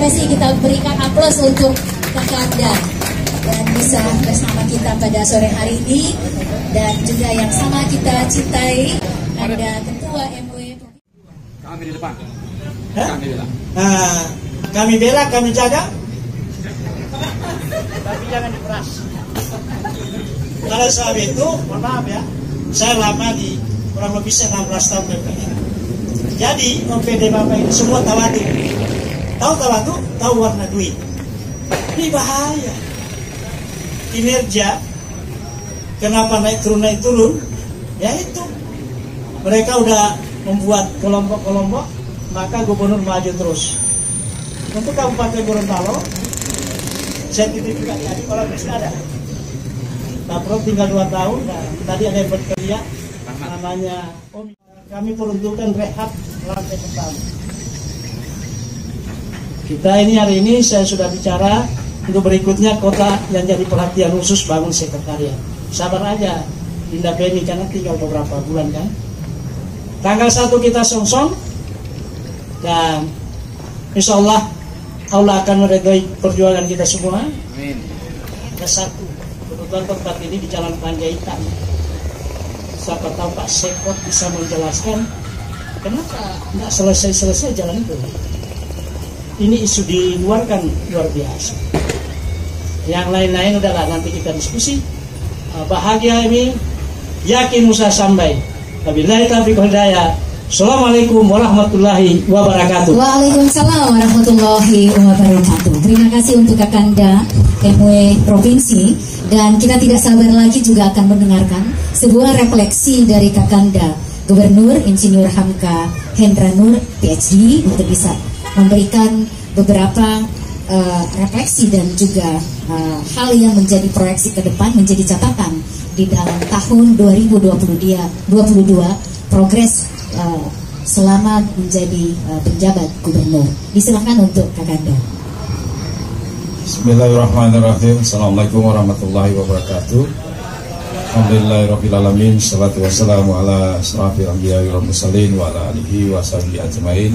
kasih, kita berikan aplaus untuk Kakanda dan bisa bersama kita pada sore hari ini. Dan juga yang sama kita cintai, ada Ketua MUI. Kami di depan. Kami bela, kami jaga, tapi jangan diperas. Kalau sebab itu, mohon maaf ya, saya lama di kurang lebih 16 tahun PPD. Jadi OPD Bapak ini semua tawadu. Tahu tawadu? Tahu warna duit. Ini bahaya. Kinerja, kenapa naik turun? Ya itu. Mereka udah membuat kelompok-kelompok, maka gubernur maju terus. Untuk Kabupaten Gorontalo, saya titip juga tadi kalau masih ada. Tapro tinggal 2 tahun, nah, tadi ada yang berteriak, namanya Om. Kami peruntukkan rehab lantai pertama. Kita ini hari ini saya sudah bicara untuk berikutnya kota yang jadi perhatian khusus bangun sekretariat. Sabar aja, Dinda Beni, karena tinggal beberapa bulan kan. Tanggal 1 kita songsong dan insya Allah akan meridhoi perjuangan kita semua. Amin. Ada satu, kebetulan tempat ini di Jalan Panjaitan. Siapa tahu Pak Sekot bisa menjelaskan kenapa nggak selesai jalan itu. Ini isu di luar kan luar biasa. Yang lain-lain udahlah nanti kita diskusi. Bahagia ini, yakin usaha sampai. Wabillahi taufiq wal hidayah. Assalamualaikum warahmatullahi wabarakatuh. Waalaikumsalam warahmatullahi wabarakatuh. Terima kasih untuk Kakanda MUI Provinsi, dan kita tidak sabar lagi juga akan mendengarkan sebuah refleksi dari Kakanda Gubernur Insinyur Hamka Hendra Nur PhD untuk bisa memberikan beberapa refleksi dan juga hal yang menjadi proyeksi ke depan, menjadi catatan di dalam tahun 2022 progres selama menjadi penjabat gubernur. Disilakan untuk Kakanda. Bismillahirrahmanirrahim. Assalamualaikum warahmatullahi wabarakatuh. Alhamdulillahirrahmanirrahim. Salatu wassalamu ala asrafil anbiya'i wal mursalin wa ala alihi wa sahbihi ajmain.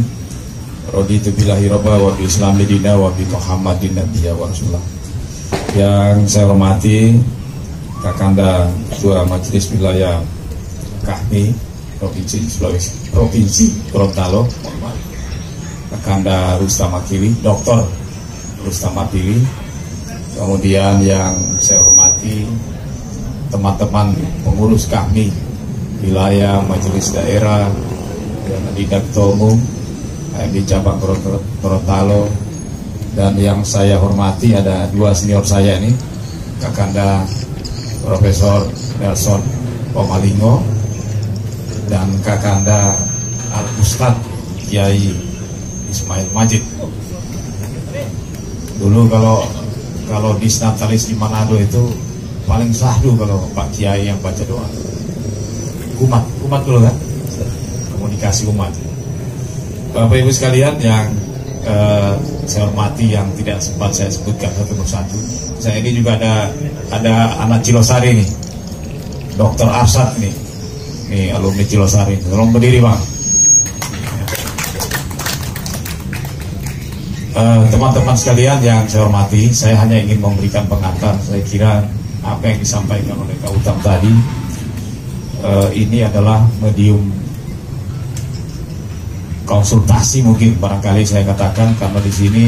Raditu billahi rabba wa bi islami dina wa bi Muhammadin nabiyya wa rasulullah. Yang saya hormati Kakanda Ketua Majelis Wilayah Kahmi Provinsi Gorontalo, Kakanda Rustam Akili, Dr. Rustam Akili. Kemudian yang saya hormati teman-teman pengurus Kahmi wilayah Majelis Daerah dan di Ketua Umum di cabang Gorontalo, dan yang saya hormati ada 2 senior saya ini, Kakanda Profesor Nelson Pomalingo dan Kakanda Al-Ustad Kiai Ismail Majid. Dulu kalau di Natalis di Manado itu paling sahdu kalau Pak Kiai yang baca doa. Umat dulu kan, komunikasi umat. Bapak Ibu sekalian yang saya hormati, yang tidak sempat saya sebutkan satu persatu. Saya ini juga ada anak Cilosari nih, Dr. Arsad nih. Nih alumni Cilosari, tolong berdiri Bang. Teman-teman sekalian yang saya hormati, saya hanya ingin memberikan pengantar. Saya kira apa yang disampaikan oleh Kak Utam tadi ini adalah medium konsultasi, mungkin barangkali saya katakan, karena di sini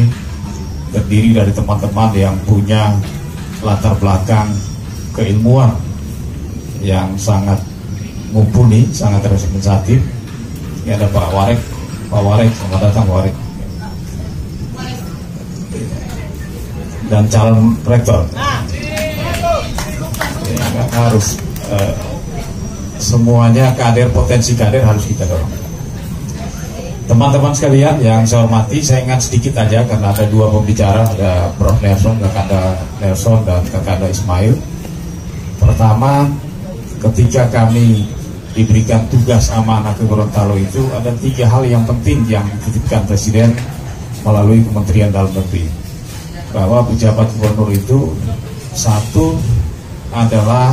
terdiri dari teman-teman yang punya latar belakang keilmuan yang sangat mumpuni, sangat representatif. Ini ada Pak Warek, selamat datang Pak Warek. Dan calon rektor. Ya, harus semuanya kader, potensi kader harus kita dorong. Teman-teman sekalian yang saya hormati, saya ingat sedikit aja karena ada 2 pembicara, ada Prof. Nelson, Kakanda Nelson dan Kakanda Ismail. Pertama, ketika kami diberikan tugas amanah ke Gorontalo itu ada 3 hal yang penting yang dititipkan Presiden melalui Kementerian Dalam Negeri, bahwa pejabat gubernur itu satu adalah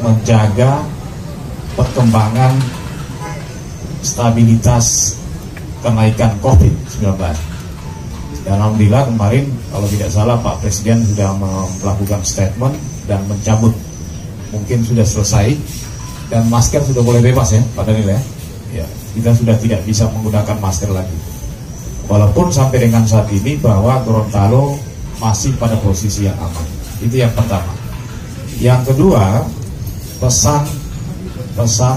menjaga perkembangan stabilitas kenaikan COVID-19. Dan alhamdulillah kemarin kalau tidak salah Pak Presiden sudah melakukan statement dan mencabut, mungkin sudah selesai, dan masker sudah boleh bebas ya Pak Daniel ya. Ya, kita sudah tidak bisa menggunakan masker lagi. Walaupun sampai dengan saat ini bahwa Gorontalo masih pada posisi yang aman. Itu yang pertama. Yang kedua, pesan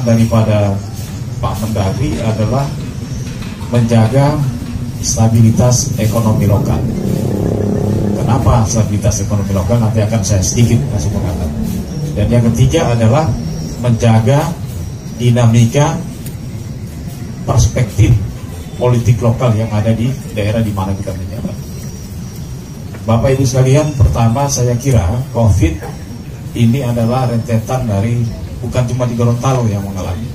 daripada Pak Mendagri adalah menjaga stabilitas ekonomi lokal. Kenapa stabilitas ekonomi lokal? Nanti akan saya sedikit kasih pengantar. Dan yang ketiga adalah menjaga dinamika perspektif politik lokal yang ada di daerah di mana kita menjabat. Bapak Ibu sekalian, pertama saya kira COVID ini adalah rentetan dari bukan cuma di Gorontalo yang mengalami,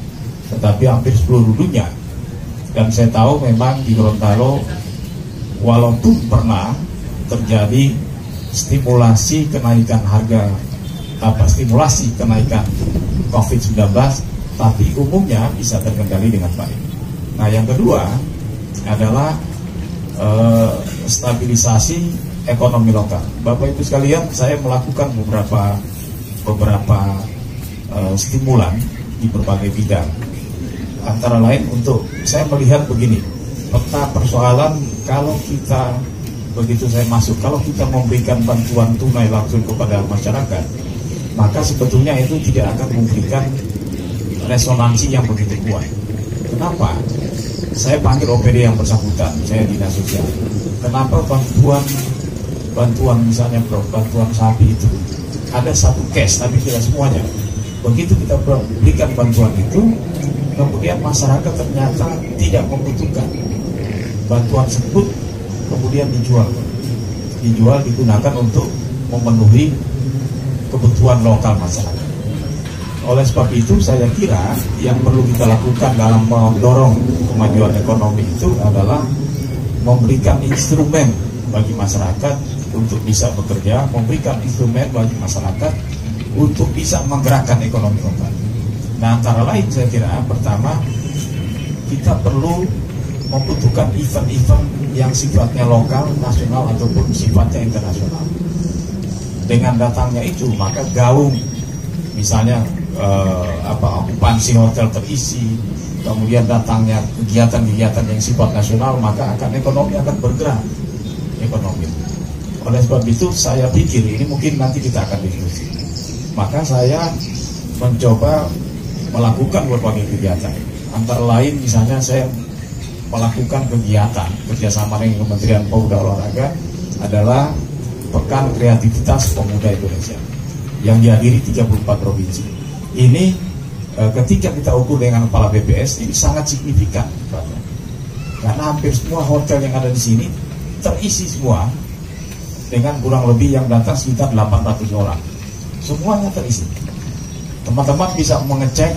tetapi hampir seluruh dunia. Dan saya tahu memang di Gorontalo walaupun pernah terjadi stimulasi kenaikan harga stimulasi kenaikan COVID-19, tapi umumnya bisa terkendali dengan baik. Nah, yang kedua adalah stabilisasi ekonomi lokal. Bapak Ibu sekalian, saya melakukan beberapa stimulan di berbagai bidang. Antara lain untuk saya melihat begini, peta persoalan kalau kita begitu saya masuk, kalau kita memberikan bantuan tunai langsung kepada masyarakat, maka sebetulnya itu tidak akan memberikan resonansi yang begitu kuat. Kenapa? Saya panggil OPD yang bersangkutan, saya dinas sosial. Kenapa bantuan misalnya bantuan sapi itu ada satu case tapi tidak semuanya. Begitu kita berikan bantuan itu, kemudian masyarakat ternyata tidak membutuhkan bantuan tersebut, kemudian dijual digunakan untuk memenuhi kebutuhan lokal masyarakat. Oleh sebab itu saya kira yang perlu kita lakukan dalam mendorong kemajuan ekonomi itu adalah memberikan instrumen bagi masyarakat untuk bisa bekerja, memberikan instrumen bagi masyarakat untuk bisa menggerakkan ekonomi lokal. Nah, antara lain saya kira pertama kita perlu membutuhkan event-event yang sifatnya lokal, nasional ataupun sifatnya internasional. Dengan datangnya itu maka gaung misalnya okupansi hotel terisi, kemudian datangnya kegiatan-kegiatan yang sifat nasional, maka ekonomi akan bergerak ekonomi. Oleh sebab itu saya pikir ini mungkin nanti kita akan diskusi. Maka saya mencoba melakukan berbagai kegiatan. Antara lain misalnya saya melakukan kegiatan kerjasama dengan Kementerian Pemuda Olahraga adalah Pekan Kreativitas Pemuda Indonesia yang dihadiri 34 provinsi. Ini ketika kita ukur dengan kepala BPS ini sangat signifikan, karena hampir semua hotel yang ada di sini terisi semua dengan kurang lebih yang datang sekitar 800 orang. Semuanya terisi. Teman-teman bisa mengecek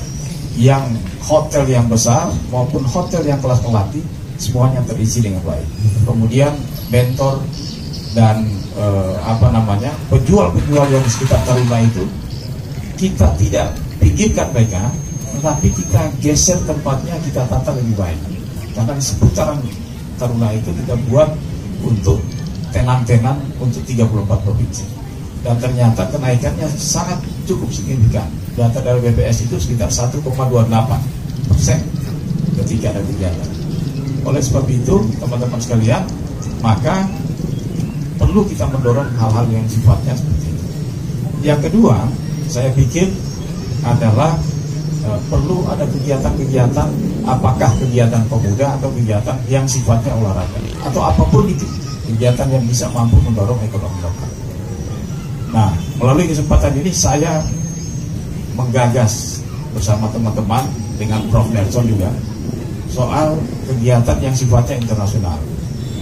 yang hotel yang besar maupun hotel yang kelas melati, semuanya terisi dengan baik. Kemudian mentor dan penjual-penjual yang di sekitar Taruna itu kita tidak pinggirkan mereka, tetapi kita geser tempatnya, kita tata lebih baik. Karena di seputaran Taruna itu kita buat untuk tenan-tenan untuk 34 provinsi. Dan ternyata kenaikannya sangat cukup signifikan. Data dari BPS itu sekitar 1,28% ketika ada kegiatan. Oleh sebab itu, teman-teman sekalian, maka perlu kita mendorong hal-hal yang sifatnya seperti itu. Yang kedua, saya pikir adalah perlu ada kegiatan-kegiatan, apakah kegiatan pemuda atau kegiatan yang sifatnya olahraga atau apapun itu, kegiatan yang bisa mampu mendorong ekonomi lokal. Nah, melalui kesempatan ini saya menggagas bersama teman-teman dengan Prof. Nelson juga soal kegiatan yang sifatnya internasional.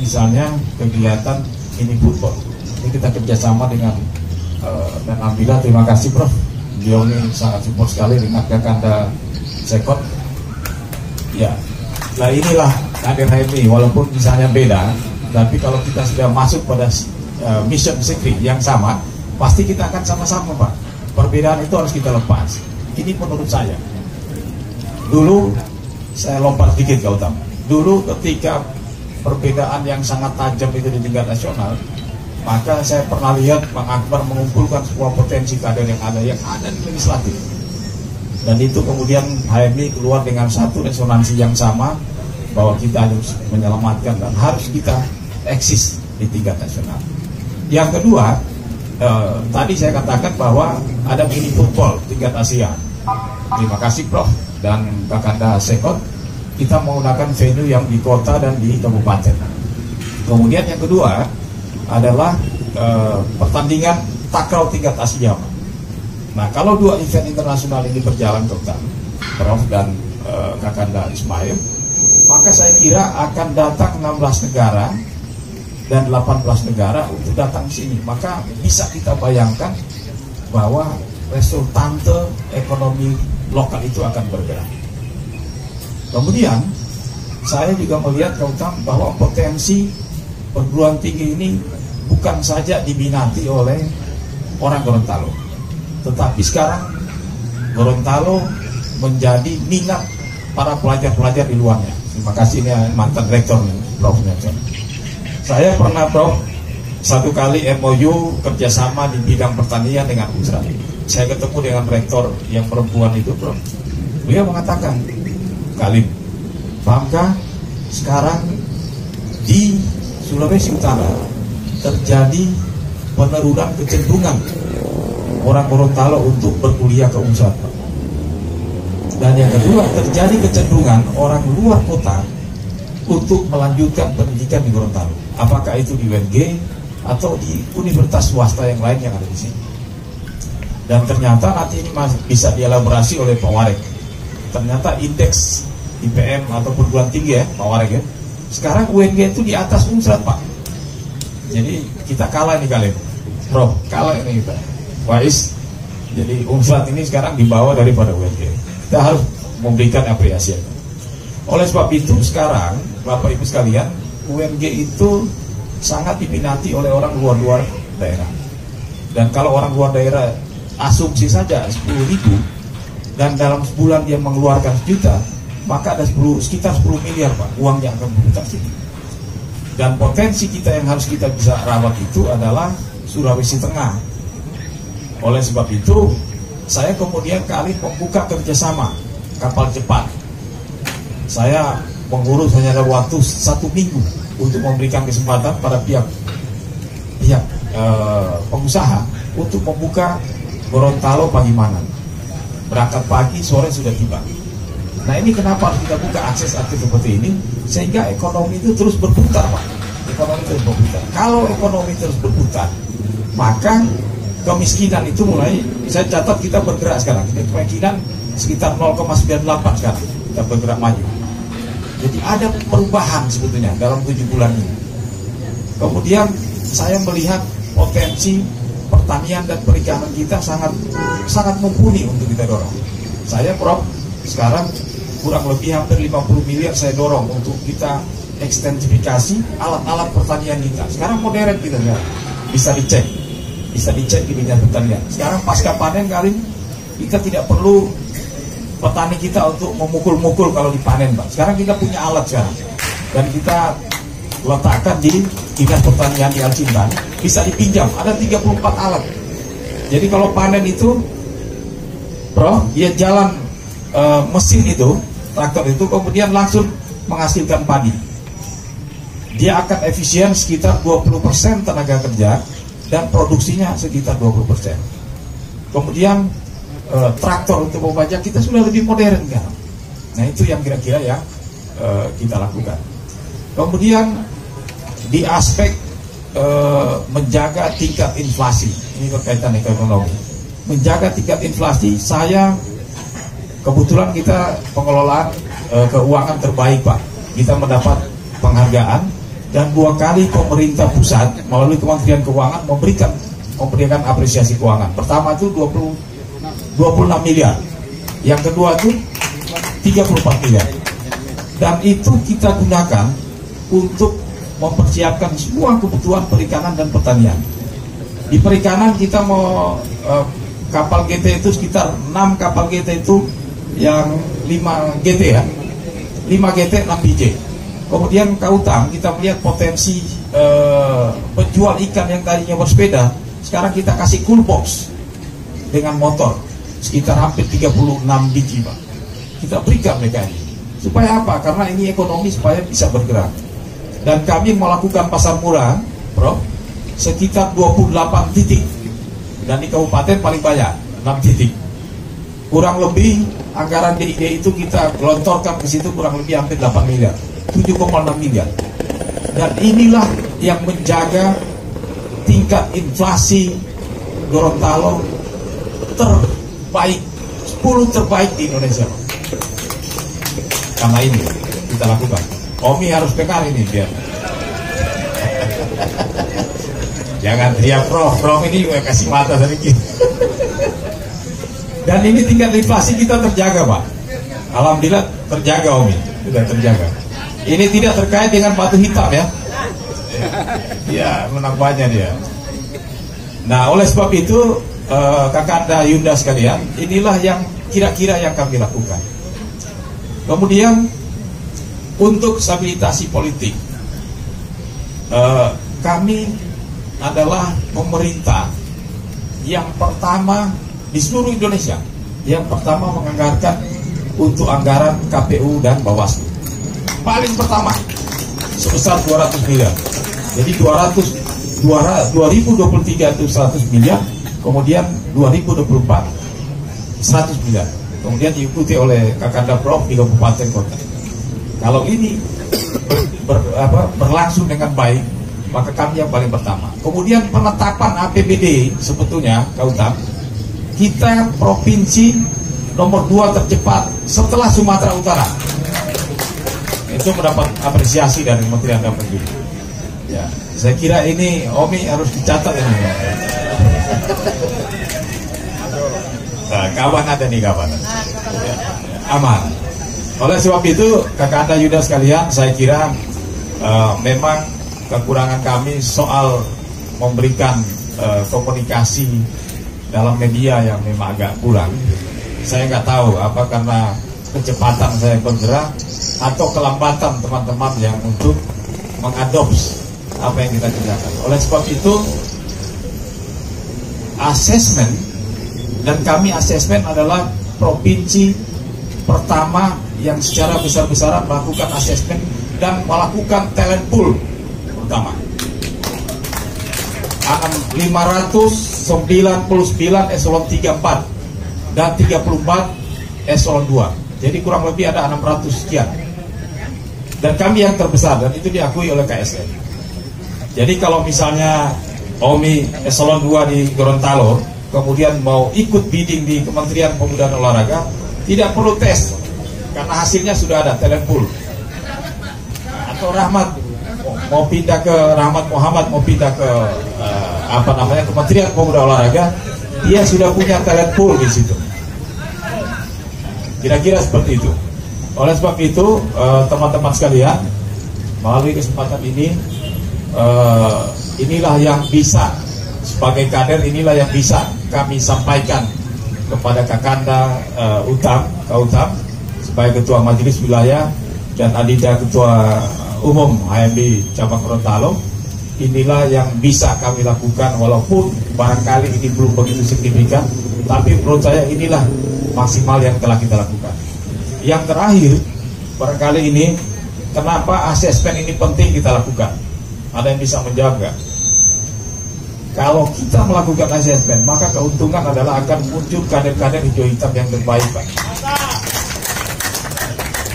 Misalnya kegiatan ini football. Ini kita kerjasama dengan dan alhamdulillah terima kasih Prof. Beliau ini sangat support sekali dengan Kakanda Sekot. Ya, nah inilah kader HMI, walaupun misalnya beda, tapi kalau kita sudah masuk pada mission secret yang sama, pasti kita akan sama-sama Pak. Perbedaan itu harus kita lepas. Ini menurut saya. Dulu saya lompat sedikit kalau tahu. Dulu ketika perbedaan yang sangat tajam itu di tingkat nasional, maka saya pernah lihat Bang Akbar mengumpulkan semua potensi kader yang ada di legislatif. Dan itu kemudian HMI keluar dengan satu resonansi yang sama, bahwa kita harus menyelamatkan dan harus kita eksis di tingkat nasional. Yang kedua, tadi saya katakan bahwa ada mini football tingkat Asia. Terima kasih Prof dan Kakanda Sekot, kita menggunakan venue yang di kota dan di kabupaten. Kemudian yang kedua adalah pertandingan takraw tingkat Asia. Nah, kalau dua event internasional ini berjalan total, Prof dan Kakanda Ismail, maka saya kira akan datang 16 negara dan 18 negara untuk datang ke sini. Maka bisa kita bayangkan bahwa resultante ekonomi lokal itu akan bergerak. Kemudian saya juga melihat bahwa potensi perguruan tinggi ini bukan saja diminati oleh orang Gorontalo, tetapi sekarang Gorontalo menjadi minat para pelajar-pelajar di luarnya. Terima kasih, ini mantan rektor nih, Prof. Nelson. Saya pernah, Prof, satu kali MOU kerjasama di bidang pertanian dengan Unsra. Saya ketemu dengan rektor yang perempuan itu, Prof. Beliau mengatakan, Kalim, pahamkah sekarang di Sulawesi Utara terjadi penurunan kecenderungan orang Gorontalo untuk berkuliah ke Unsra. Dan yang kedua, terjadi kecenderungan orang luar kota untuk melanjutkan pendidikan di Gorontalo. Apakah itu di UNG atau di universitas swasta yang lain yang ada di sini. Dan ternyata nanti ini bisa dielaborasi oleh Pak Warek. Ternyata indeks IPM atau perguruan tinggi ya, Pak Warek ya. Sekarang UNG itu di atas Unsra, Pak. Jadi kita kalah nih kalian. Prof, kalah ini kita. Wais. Jadi Unsra ini sekarang di bawah daripada UNG. Kita harus memberikan apresiasi. Oleh sebab itu sekarang Bapak Ibu sekalian, UNG itu sangat diminati oleh orang luar daerah. Dan kalau orang luar daerah asumsi saja 10.000 dan dalam sebulan dia mengeluarkan 1 juta, maka ada sekitar 10 miliar Pak uang yang akan berputar sini. Dan potensi kita yang harus kita bisa rawat itu adalah Sulawesi Tengah. Oleh sebab itu saya kemudian kali membuka kerjasama kapal cepat. Saya mengurus hanya ada waktu 1 minggu untuk memberikan kesempatan pada pihak pengusaha untuk membuka Gorontalo Pagimanan. Berangkat pagi, sore sudah tiba. Nah, ini kenapa harus kita buka akses seperti ini, sehingga ekonomi itu terus berputar, Pak. Ekonomi terus berputar. Kalau ekonomi terus berputar, maka kemiskinan itu mulai, saya catat kita bergerak sekarang. Kemiskinan sekitar 0,98 sekarang kita bergerak maju. Jadi ada perubahan sebetulnya dalam 7 bulan ini. Kemudian saya melihat potensi pertanian dan perikanan kita sangat mumpuni untuk kita dorong. Saya, Prof, sekarang kurang lebih hampir 50 miliar saya dorong untuk kita ekstensifikasi alat-alat pertanian kita. Sekarang modern kita sekarang. Bisa dicek di bidang pertanian. Sekarang pasca panen kali kita tidak perlu petani kita untuk memukul-mukul kalau dipanen, Pak. Sekarang kita punya alat sekarang. Dan kita letakkan di Dinas Pertanian di Alcintan, bisa dipinjam, ada 34 alat. Jadi kalau panen itu, Bro, dia jalan mesin itu, traktor itu, kemudian langsung menghasilkan padi. Dia akan efisien sekitar 20% tenaga kerja dan produksinya sekitar 20%. Kemudian traktor untuk membajak kita sudah lebih modern kan. Nah, itu yang kira-kira yang kita lakukan. Kemudian di aspek menjaga tingkat inflasi, ini berkaitan dengan ekonomi. Menjaga tingkat inflasi, saya kebetulan kita pengelolaan keuangan terbaik, Pak. Kita mendapat penghargaan dan 2 kali pemerintah pusat melalui Kementerian Keuangan memberikan apresiasi keuangan. Pertama itu 26 miliar, yang kedua itu 34 miliar, dan itu kita gunakan untuk mempersiapkan semua kebutuhan perikanan dan pertanian. Di perikanan kita mau kapal GT itu sekitar 6 kapal GT itu yang 5 GT ya, 5 GT 6 BJ. Kemudian Kautam, kita melihat potensi penjual ikan yang tadinya bersepeda, sekarang kita kasih cool box dengan motor sekitar hampir 36 biji, Pak. Kita berikan mereka ini. Supaya apa? Karena ini ekonomi supaya bisa bergerak. Dan kami melakukan pasar murah, Prof, sekitar 28 titik. Dan di kabupaten paling banyak, 6 titik. Kurang lebih anggaran DID itu kita gelontorkan ke situ kurang lebih hampir 8 miliar. 7,6 miliar. Dan inilah yang menjaga tingkat inflasi Gorontalo terbaik, 10 terbaik di Indonesia. Karena ini kita lakukan. Omi harus dengar ini biar. Jangan teriak Prof ini gue kasih mata sedikit. Dan ini tingkat inflasi kita terjaga, Pak. Alhamdulillah terjaga, Omi, sudah terjaga. Ini tidak terkait dengan batu hitam ya. Ya, menambahnya dia. Nah, oleh sebab itu Kakanda Yunda sekalian, inilah yang kira-kira yang kami lakukan. Kemudian untuk stabilitasi politik, kami adalah pemerintah yang pertama di seluruh Indonesia yang pertama menganggarkan untuk anggaran KPU dan Bawaslu. Paling pertama sebesar 200 miliar. Jadi 2023 itu 100 miliar, kemudian 2024 100 miliar. Kemudian diikuti oleh Kakanda Prof di kabupaten kota. Kalau ini berlangsung dengan baik, maka kami yang paling pertama. Kemudian penetapan APBD sebetulnya Kautam, kita provinsi nomor 2 tercepat setelah Sumatera Utara. Itu mendapat apresiasi dari Kementerian Dalam Negeri. Ya, saya kira ini Omi harus dicatat ini. Nah, kawan ada nih kawan. Ya, aman. Oleh sebab itu, Kakanda Yuda sekalian, saya kira memang kekurangan kami soal memberikan komunikasi dalam media yang memang agak kurang. Saya nggak tahu apa karena kecepatan saya bergerak atau kelambatan teman-teman yang untuk mengadopsi apa yang kita kerjakan. Oleh sebab itu asesmen, dan kami asesmen adalah provinsi pertama yang secara besar-besaran melakukan asesmen dan melakukan talent pool pertama. 599 eselon 34 dan 34 eselon 2. Jadi kurang lebih ada 600 sekian. Dan kami yang terbesar, dan itu diakui oleh KSN. Jadi kalau misalnya Omi eselon 2 di Gorontalo kemudian mau ikut bidding di Kementerian Pemuda dan Olahraga, tidak perlu tes karena hasilnya sudah ada talent pool. Atau Rahmat mau pindah ke Rahmat Muhammad mau pindah ke Kementerian Pemuda Olahraga, dia sudah punya talent pool di situ. Kira-kira seperti itu. Oleh sebab itu teman-teman sekalian, melalui kesempatan ini inilah yang bisa sebagai kader, inilah yang bisa kami sampaikan kepada Kakanda Kautam sebagai Ketua Majelis Wilayah dan Adida Ketua Umum HMI Cabang Gorontalo. Inilah yang bisa kami lakukan, walaupun barangkali ini belum begitu signifikan, tapi menurut saya inilah maksimal yang telah kita lakukan. Yang terakhir, barangkali ini kenapa asesmen ini penting kita lakukan? Ada yang bisa menjawab nggak? Kalau kita melakukan asesmen, maka keuntungan adalah akan muncul kader-kader hijau hitam yang terbaik, Pak.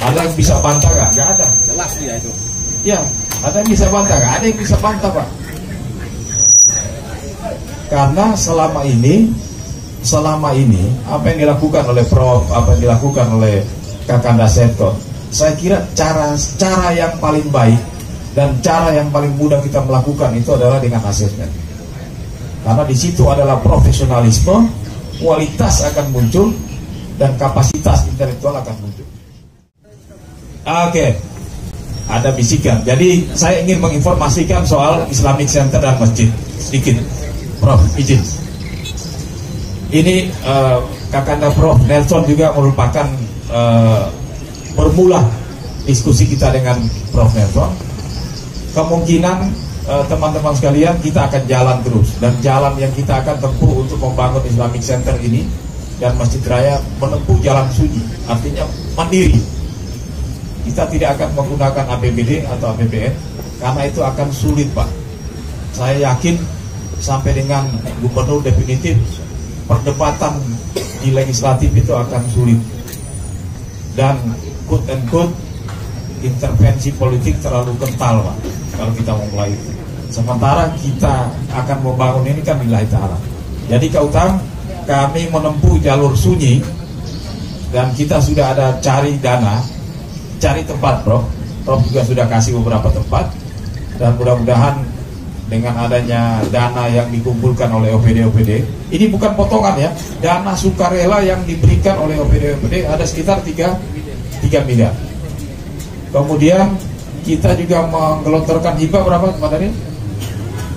Ada yang bisa bantah nggak? Nggak ada. Jelas dia itu. Ya, ada yang bisa bantah nggak? Ada yang bisa bantah, Pak. Karena selama ini apa yang dilakukan oleh Prof, apa yang dilakukan oleh Kakanda Setko, saya kira cara yang paling baik dan cara yang paling mudah kita melakukan itu adalah dengan asesmen. Karena di situ adalah profesionalisme, kualitas akan muncul, dan kapasitas intelektual akan muncul. Oke, ada bisikan. Jadi saya ingin menginformasikan soal Islamic Center dan masjid sedikit, Prof. Izin. Ini Kakanda Prof. Nelson juga merupakan bermula diskusi kita dengan Prof. Nelson, kemungkinan teman-teman sekalian kita akan jalan terus, dan jalan yang kita akan tempuh untuk membangun Islamic Center ini dan Masjid Raya menempuh jalan sunyi, artinya mandiri. Kita tidak akan menggunakan APBD atau APBN karena itu akan sulit, Pak. Saya yakin sampai dengan gubernur definitif perdebatan di legislatif itu akan sulit, dan quote and quote intervensi politik terlalu kental, Pak, kalau kita memulai itu. Sementara kita akan membangun ini kan lillahi ta'ala. Jadi Kak Utang, kami menempuh jalur sunyi, dan kita sudah ada cari dana, cari tempat, Prof juga sudah kasih beberapa tempat, dan mudah-mudahan dengan adanya dana yang dikumpulkan oleh OPD, ini bukan potongan ya, dana sukarela yang diberikan oleh OPD ada sekitar 3 miliar. Kemudian kita juga menggelontorkan hibah berapa kemarin?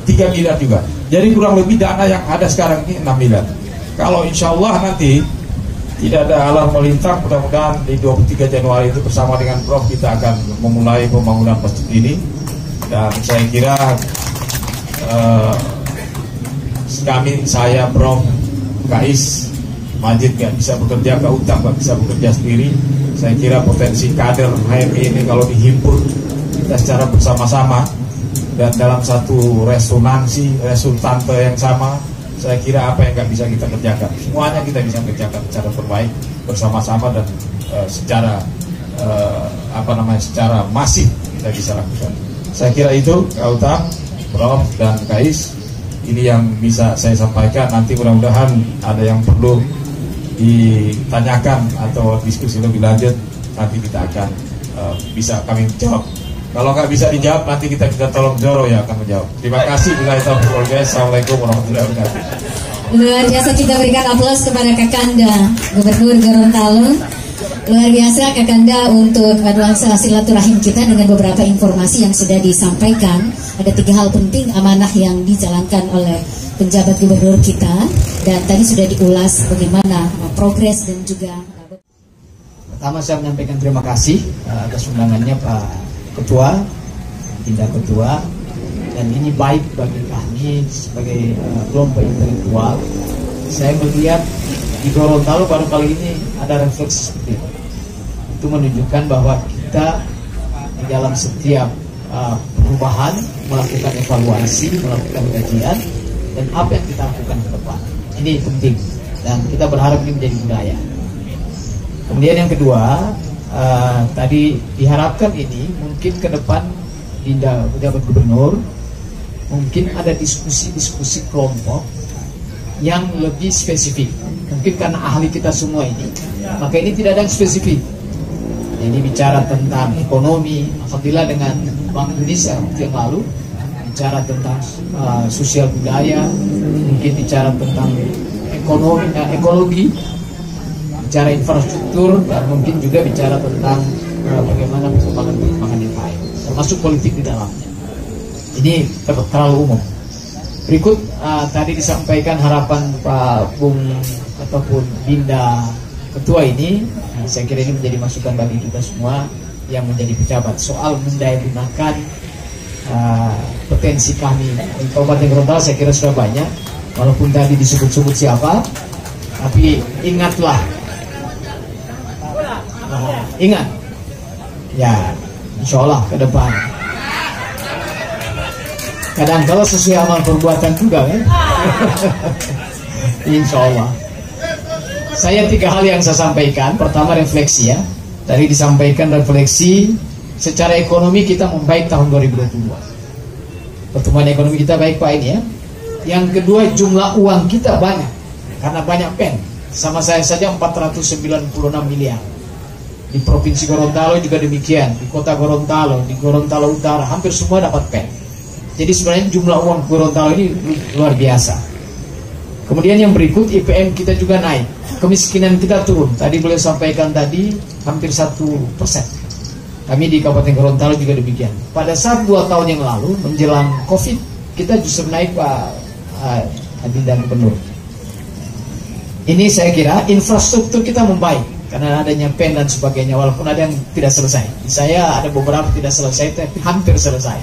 3 miliar juga. Jadi kurang lebih dana yang ada sekarang ini 6 miliar. Kalau insya Allah nanti tidak ada alarm melintang, mudah-mudahan di 23 Januari itu bersama dengan Prof kita akan memulai pembangunan masjid ini. Dan saya kira saya, Prof, Kais, Majid nggak bisa bekerja, Kak Utang nggak bisa bekerja sendiri. Saya kira potensi kader HMI ini kalau dihimpun kita secara bersama-sama dan dalam satu resultante yang sama, saya kira apa yang nggak bisa kita kerjakan, semuanya kita bisa kerjakan secara terbaik bersama-sama dan secara secara masif kita bisa lakukan. Saya kira itu Kak Utang, Prof dan Kais, ini yang bisa saya sampaikan. Nanti mudah-mudahan ada yang perlu ditanyakan atau diskusi lebih lanjut, nanti kita akan bisa kami jawab. Kalau nggak bisa dijawab, nanti kita tolong Zoro yang akan menjawab. Terima kasih. Assalamualaikum warahmatullahi wabarakatuh. Luar biasa, kita berikan aplaus kepada Kakanda Gubernur Gorontalo. Luar biasa Kakanda untuk nuansa silaturahim kita dengan beberapa informasi yang sudah disampaikan. Ada 3 hal penting amanah yang dijalankan oleh penjabat gubernur kita, dan tadi sudah diulas bagaimana progres dan juga. Pertama saya menyampaikan terima kasih atas undangannya Pak Ketua, Tindak Ketua, dan ini baik bagi kami sebagai kelompok intelektual. Saya melihat di Gorontalo baru kali ini ada refleksi seperti itu. Itu menunjukkan bahwa kita di dalam setiap perubahan melakukan evaluasi, melakukan kajian, dan apa yang kita lakukan ke depan. Ini penting dan kita berharap ini menjadi budaya. Kemudian yang kedua, tadi diharapkan ini mungkin ke depan di pejabat gubernur mungkin ada diskusi-diskusi kelompok yang lebih spesifik. Mungkin karena ahli kita semua ini, maka ini tidak ada yang spesifik. Jadi bicara tentang ekonomi, alhamdulillah dengan Bank Indonesia yang lalu bicara tentang sosial budaya, mungkin bicara tentang ekonomi, ekologi, bicara infrastruktur, dan mungkin juga bicara tentang bagaimana perkembangan yang lain, termasuk politik di dalamnya. Ini terlalu umum. Berikut tadi disampaikan harapan Pak Bung ataupun Dinda Ketua ini, saya kira ini menjadi masukan bagi kita semua yang menjadi pejabat soal mendayagunakan potensi kami di Kabupaten Gorontalo. Saya kira sudah banyak, walaupun tadi disebut-sebut siapa, tapi ingatlah, ingat ya, insya Allah ke depan. Kadang kalau sesuai amal perbuatan juga kan. Insya Allah. Saya 3 hal yang saya sampaikan. Pertama, refleksi ya. Tadi disampaikan refleksi secara ekonomi kita membaik tahun 2022. Pertumbuhan ekonomi kita baik Pak ini ya. Yang kedua, jumlah uang kita banyak karena banyak pen. Sama saya saja 496 miliar. Di Provinsi Gorontalo juga demikian. Di Kota Gorontalo, di Gorontalo Utara, hampir semua dapat pen. Jadi sebenarnya jumlah uang Gorontalo ini luar biasa. Kemudian yang berikut, IPM kita juga naik, kemiskinan kita turun. Tadi beliau sampaikan tadi hampir 1%. Kami di Kabupaten Gorontalo juga demikian. Pada saat 2 tahun yang lalu menjelang COVID, kita justru naik Pak Adinda Gubernur. Ini saya kira infrastruktur kita membaik. karena adanya pen dan sebagainya, walaupun ada yang tidak selesai. Saya ada beberapa tidak selesai tapi hampir selesai,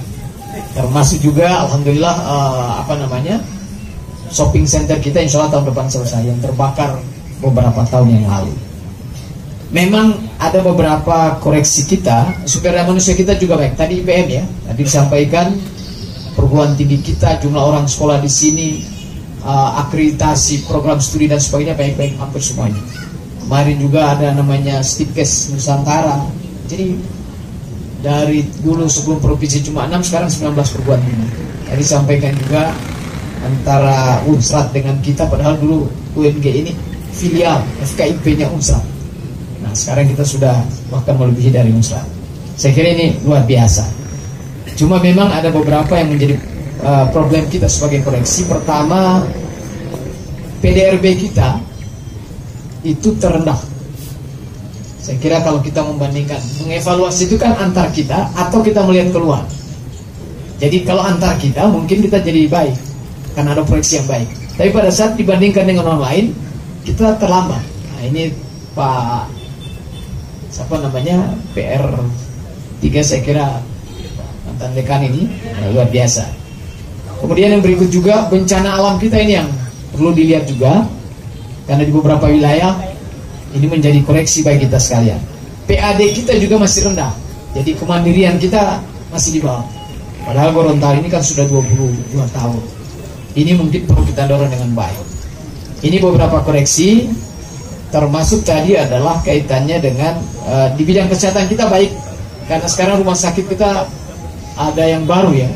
termasuk juga alhamdulillah shopping center kita insya Allah tahun depan selesai, yang terbakar beberapa tahun yang lalu. Memang ada beberapa koreksi kita supaya manusia kita juga baik. Tadi IPM ya, tadi disampaikan perguruan tinggi kita, jumlah orang sekolah di sini, akreditasi program studi dan sebagainya baik-baik hampir semuanya. Kemarin juga ada namanya Stikes Nusantara. Jadi dari dulu sebelum provinsi cuma 6, sekarang 19 perguruan tinggi. Tadi sampaikan juga antara Unsrat dengan kita, padahal dulu UNG ini filial FKIP-nya Unsrat. Nah sekarang kita sudah bahkan melebihi dari Unsrat. Saya kira ini luar biasa. Cuma memang ada beberapa yang menjadi problem kita sebagai koreksi. Pertama, PDRB kita itu terendah. Saya kira kalau kita membandingkan, mengevaluasi itu kan antar kita atau kita melihat keluar. Jadi kalau antar kita mungkin kita jadi baik karena ada proyeksi yang baik. Tapi pada saat dibandingkan dengan orang lain, kita terlambat. Nah ini Pak PR3 saya kira mantan dekan ini luar biasa. Kemudian yang berikut juga bencana alam kita ini yang perlu dilihat juga, karena di beberapa wilayah ini menjadi koreksi bagi kita sekalian. PAD kita juga masih rendah, jadi kemandirian kita masih di bawah. Padahal Gorontalo ini kan sudah 22 tahun. Ini mungkin perlu kita dorong dengan baik. Ini beberapa koreksi, termasuk tadi adalah kaitannya dengan di bidang kesehatan kita baik, karena sekarang rumah sakit kita ada yang baru ya,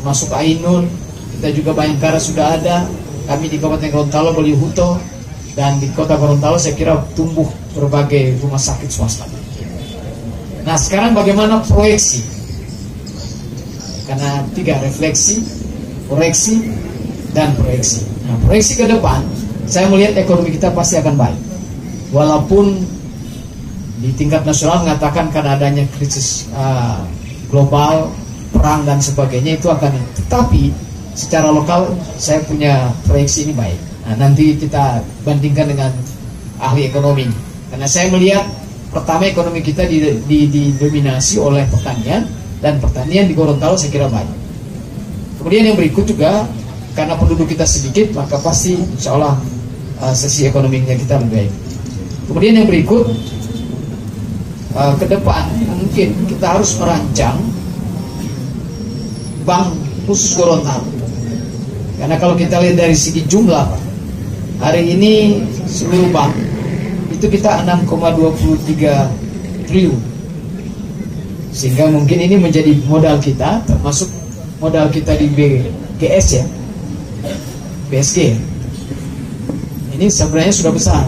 masuk Ainun, kita juga Bayangkara sudah ada. Kami di Kabupaten Gorontalo, Belihuto, dan di Kota Gorontalo saya kira tumbuh berbagai rumah sakit swasta. Nah sekarang bagaimana proyeksi? Karena 3, refleksi, koreksi, dan proyeksi. Nah proyeksi ke depan, saya melihat ekonomi kita pasti akan baik. Walaupun di tingkat nasional mengatakan karena adanya krisis global, perang dan sebagainya itu akan, tetapi secara lokal saya punya proyeksi ini baik. Nah, nanti kita bandingkan dengan ahli ekonomi, karena saya melihat pertama ekonomi kita didominasi oleh pertanian, dan pertanian di Gorontalo saya kira baik. Kemudian yang berikut juga karena penduduk kita sedikit, maka pasti insya Allah sisi ekonominya kita lebih baik. Kemudian yang berikut, ke depan mungkin kita harus merancang bank khusus Gorontalo. Karena kalau kita lihat dari segi jumlah, hari ini seluruh bank itu kita 6,23 triliun. Sehingga mungkin ini menjadi modal kita, termasuk modal kita di BGS ya, BSG. Ini sebenarnya sudah besar.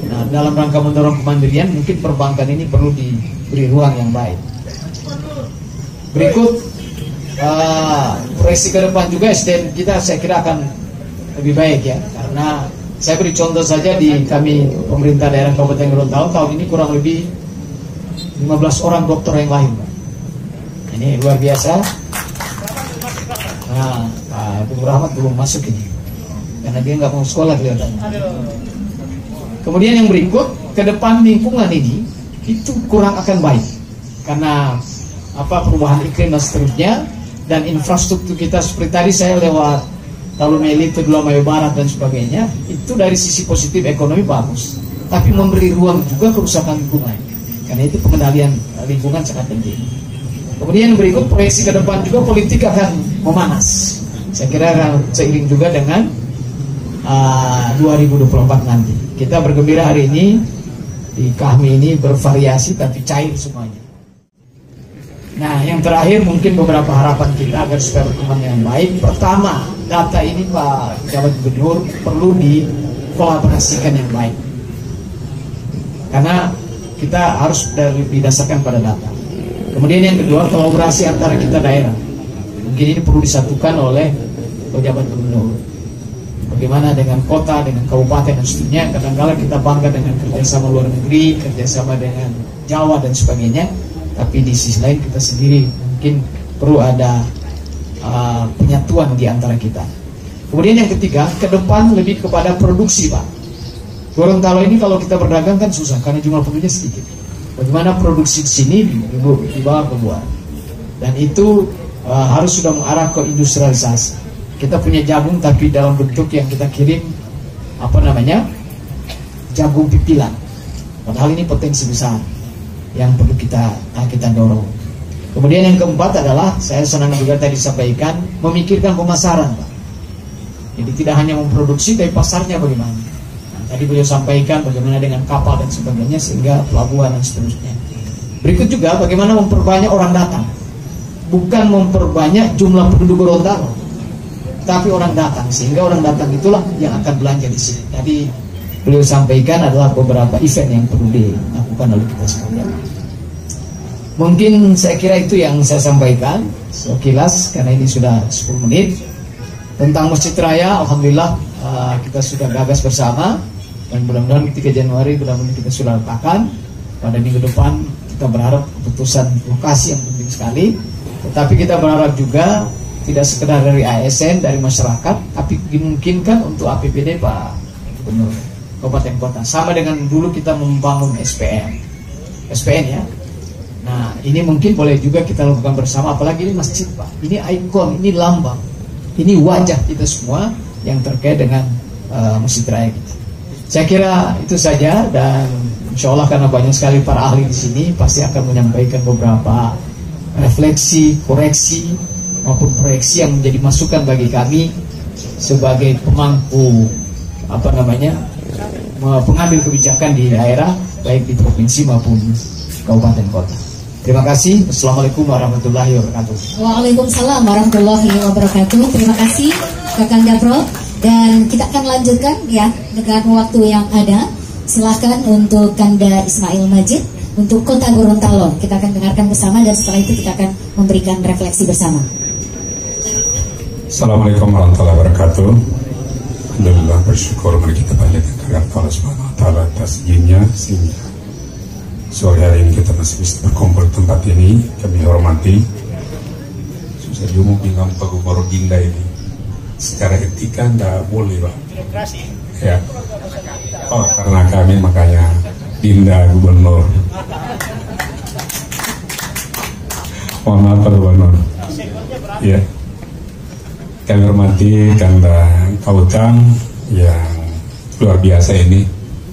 Nah, dalam rangka mendorong kemandirian, mungkin perbankan ini perlu diberi ruang yang baik. Berikut proyeksi ke depan juga SDM kita saya kira akan lebih baik ya, karena saya beri contoh saja di kami pemerintah daerah Kabupaten Gorontalo tahun ini kurang lebih 15 orang dokter yang lahir. Ini luar biasa. Nah, Pak Bung Rahmat belum masuk ini karena dia nggak mau sekolah kelihatannya. Kemudian yang berikut, ke depan lingkungan ini itu kurang akan baik karena perubahan iklim dan seterusnya. Dan infrastruktur kita seperti tadi saya lewat Talumeli, Tedulamaya Barat dan sebagainya, itu dari sisi positif ekonomi bagus, tapi memberi ruang juga kerusakan lingkungan. Karena itu pengendalian lingkungan sangat penting. Kemudian yang berikut, proyeksi ke depan juga politik akan memanas. Saya kira akan seiring juga dengan 2024 nanti. Kita bergembira hari ini di kami ini bervariasi tapi cair semuanya. Nah, yang terakhir mungkin beberapa harapan kita agar supaya perkembangan yang baik. Pertama, data ini Pak Jabat Gubernur perlu dikolaborasikan yang baik. Karena kita harus didasarkan pada data. Kemudian yang kedua, kolaborasi antara kita daerah. Mungkin ini perlu disatukan oleh Jabat Gubernur. Bagaimana dengan kota, dengan kabupaten dan seterusnya. Kadang-kadang kita bangga dengan kerjasama luar negeri, kerjasama dengan Jawa dan sebagainya. Tapi di sisi lain kita sendiri mungkin perlu ada penyatuan di antara kita. Kemudian yang ketiga, ke depan lebih kepada produksi Pak. Gorontalo ini kalau kita berdagang kan susah karena jumlah penduduknya sedikit. Bagaimana produksi di sini dibawa ke luar, dan itu harus sudah mengarah ke industrialisasi. Kita punya jagung tapi dalam bentuk yang kita kirim jagung pipilan. Padahal ini potensi besar yang perlu kita dorong. Kemudian yang keempat adalah, saya senang juga tadi sampaikan, memikirkan pemasaran, Pak. Jadi tidak hanya memproduksi, tapi pasarnya bagaimana. Tadi beliau sampaikan bagaimana dengan kapal dan sebagainya, sehingga pelabuhan dan seterusnya. Berikut juga bagaimana memperbanyak orang datang. Bukan memperbanyak jumlah penduduk Gorontalo, tapi orang datang, sehingga orang datang itulah yang akan belanja di sini. Tadi beliau sampaikan adalah beberapa event yang perlu dilakukan oleh kita sekalian. Mungkin saya kira itu yang saya sampaikan sekilas, karena ini sudah 10 menit. Tentang Masjid Raya, alhamdulillah kita sudah gagas bersama, dan mudah-mudahan 3 Januari mudah-mudahan kita sudah letakkan. Pada minggu depan kita berharap keputusan lokasi yang penting sekali. Tetapi kita berharap juga tidak sekedar dari ASN, dari masyarakat, tapi dimungkinkan untuk APBD Pak Gubernur Kabupaten Kota. Sama dengan dulu kita membangun SPN ya. Nah, ini mungkin boleh juga kita lakukan bersama, apalagi ini masjid, Pak. Ini ikon, ini lambang, ini wajah kita semua yang terkait dengan Masjid Raya kita. Saya kira itu saja, dan insya Allah karena banyak sekali para ahli di sini pasti akan menyampaikan beberapa refleksi, koreksi maupun proyeksi yang menjadi masukan bagi kami sebagai pemangku pengambil kebijakan di daerah, baik di provinsi maupun kabupaten kota. Terima kasih. Assalamualaikum warahmatullahi wabarakatuh. Waalaikumsalam warahmatullahi wabarakatuh. Terima kasih Kakanda Prof. Dan kita akan lanjutkan ya dengan waktu yang ada. Silahkan untuk Kanda Ismail Majid untuk Kota Gorontalo. Kita akan dengarkan bersama, dan setelah itu kita akan memberikan refleksi bersama. Assalamualaikum warahmatullahi wabarakatuh. Alhamdulillah, bersyukur mari kita panjatkan kehadirat Allah Subhanahu wa taala atas izinnya sehingga sore hari ini kita masih bisa berkumpul di tempat ini. Kami hormati. Susah juga mau bilang Pak Gubernur Dinda ini secara etika tidak boleh, Pak. Ya. Oh, karena kami makanya Dinda Gubernur. Mohon maaf Pak Gubernur. Ya. Kami hormati Kanda Kautang yang luar biasa ini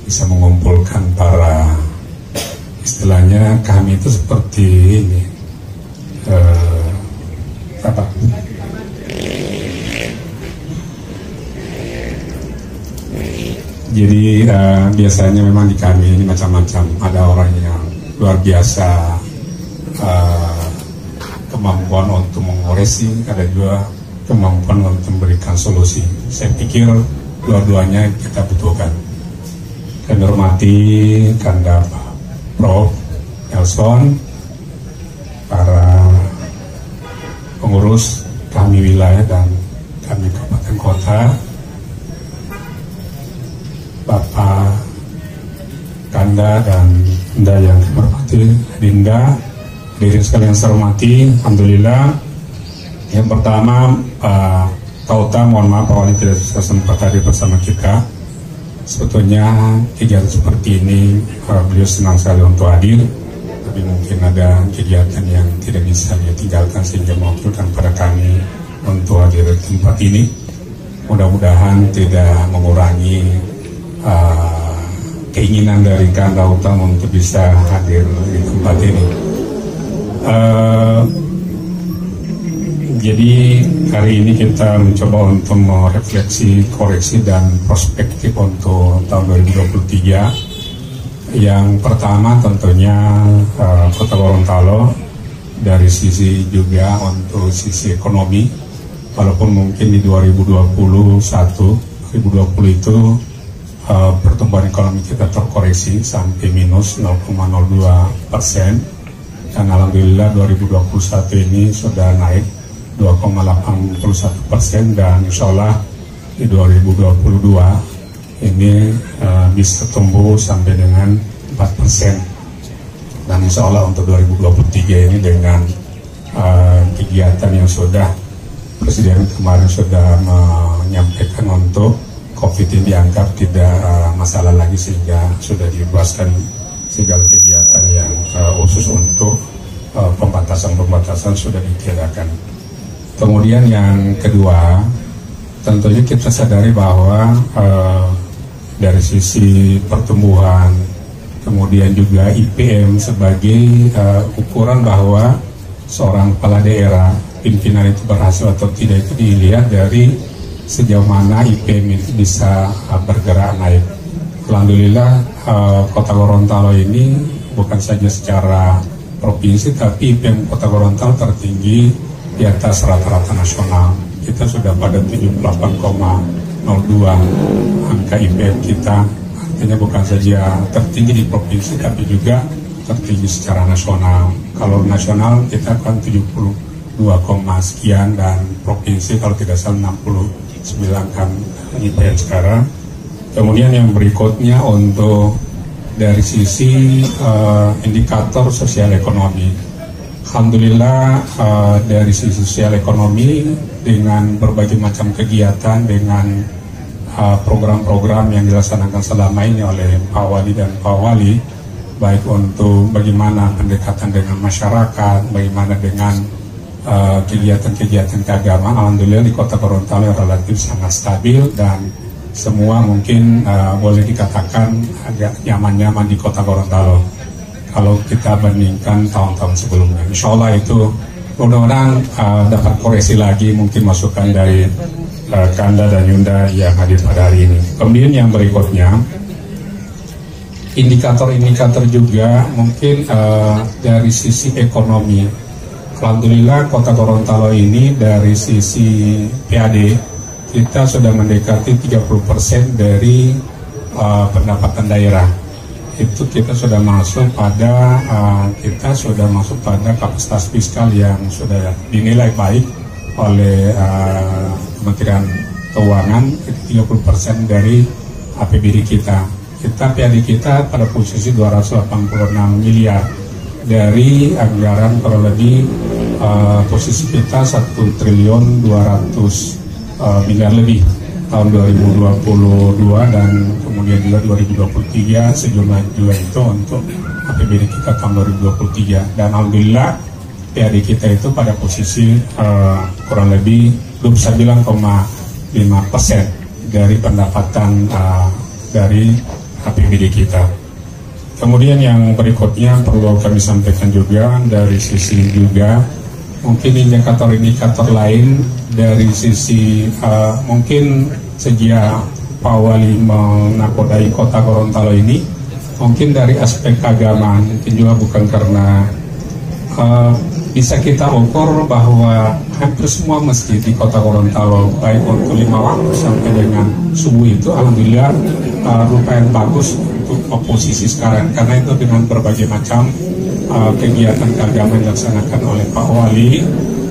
bisa mengumpulkan para, istilahnya kami itu seperti ini jadi biasanya memang di kami ini macam-macam, ada orang yang luar biasa kemampuan untuk mengoreksi, ada juga kemampuan untuk memberikan solusi. Saya pikir dua-duanya kita butuhkan. Kami hormati Kanda Prof. Nelson, para pengurus kami wilayah dan kami kabupaten kota, Bapak Kanda dan Dinda yang kami hormati, Dinda, hadirin sekalian saya hormati. Alhamdulillah, yang pertama Pak Kauta, mohon maaf awalnya tidak sempat hadir bersama kita. Sebetulnya kegiatan seperti ini beliau senang sekali untuk hadir, tapi mungkin ada kegiatan yang tidak bisa dia tinggalkan sehingga mewakilkan pada kami untuk hadir di tempat ini. Mudah-mudahan tidak mengurangi keinginan dari Kanda Utama untuk bisa hadir di tempat ini. Jadi hari ini kita mencoba untuk merefleksi, koreksi dan perspektif untuk tahun 2023. Yang pertama tentunya Kota Gorontalo dari sisi juga untuk sisi ekonomi, walaupun mungkin di 2020 itu pertumbuhan ekonomi kita terkoreksi sampai minus 0,02%, dan alhamdulillah 2021 ini sudah naik 2,81%, dan insya Allah di 2022 ini bisa tumbuh sampai dengan 4%, dan insya Allah untuk 2023 ini dengan kegiatan yang sudah Presiden kemarin sudah menyampaikan untuk COVID ini dianggap tidak masalah lagi, sehingga sudah diluaskan segala kegiatan yang khusus untuk pembatasan-pembatasan sudah ditiadakan. Kemudian yang kedua, tentunya kita sadari bahwa dari sisi pertumbuhan, kemudian juga IPM sebagai ukuran bahwa seorang kepala daerah, pimpinan itu berhasil atau tidak itu dilihat dari sejauh mana IPM itu bisa bergerak naik. Alhamdulillah Kota Gorontalo ini bukan saja secara provinsi, tapi IPM Kota Gorontalo tertinggi di atas rata-rata nasional. Kita sudah pada 78,02 angka IPM kita, artinya bukan saja tertinggi di provinsi tapi juga tertinggi secara nasional. Kalau nasional kita kan 72, sekian, dan provinsi kalau tidak salah 69 kan IPM sekarang. Kemudian yang berikutnya untuk dari sisi indikator sosial ekonomi, alhamdulillah dari sisi sosial ekonomi dengan berbagai macam kegiatan, dengan program-program yang dilaksanakan selama ini oleh Pak Wali dan Pak Wali, baik untuk bagaimana pendekatan dengan masyarakat, bagaimana dengan kegiatan-kegiatan keagamaan, alhamdulillah di Kota Gorontalo relatif sangat stabil, dan semua mungkin boleh dikatakan agak nyaman-nyaman di Kota Gorontalo kalau kita bandingkan tahun-tahun sebelumnya. Insya Allah itu mudah-mudahan dapat koreksi lagi mungkin masukan dari Kanda dan Yunda yang hadir pada hari ini. Kemudian yang berikutnya, indikator-indikator juga mungkin dari sisi ekonomi. Alhamdulillah Kota Gorontalo ini dari sisi PAD kita sudah mendekati 30% dari pendapatan daerah. Itu kita sudah masuk pada kapasitas fiskal yang sudah dinilai baik oleh Kementerian Keuangan, 30% dari APBD kita. PAD kita pada posisi 286 miliar dari anggaran kurang lebih posisi kita 1.200 miliar lebih tahun 2022, dan kemudian juga 2023 sejumlah juga itu untuk APBD kita tahun 2023. Dan alhamdulillah PAD kita itu pada posisi kurang lebih 29,5% dari pendapatan dari APBD kita. Kemudian yang berikutnya perlu kami sampaikan juga dari sisi juga mungkin indikator-indikator lain dari sisi mungkin sejak Pak Wali menakodai Kota Gorontalo ini, mungkin dari aspek keagamaan, mungkin juga bukan karena bisa kita ukur bahwa hampir semua masjid di Kota Gorontalo baik untuk 5 waktu sampai dengan subuh itu alhamdulillah lumayan bagus untuk posisi sekarang, karena itu dengan berbagai macam kegiatan keagamaan yang dilaksanakan oleh Pak Wali,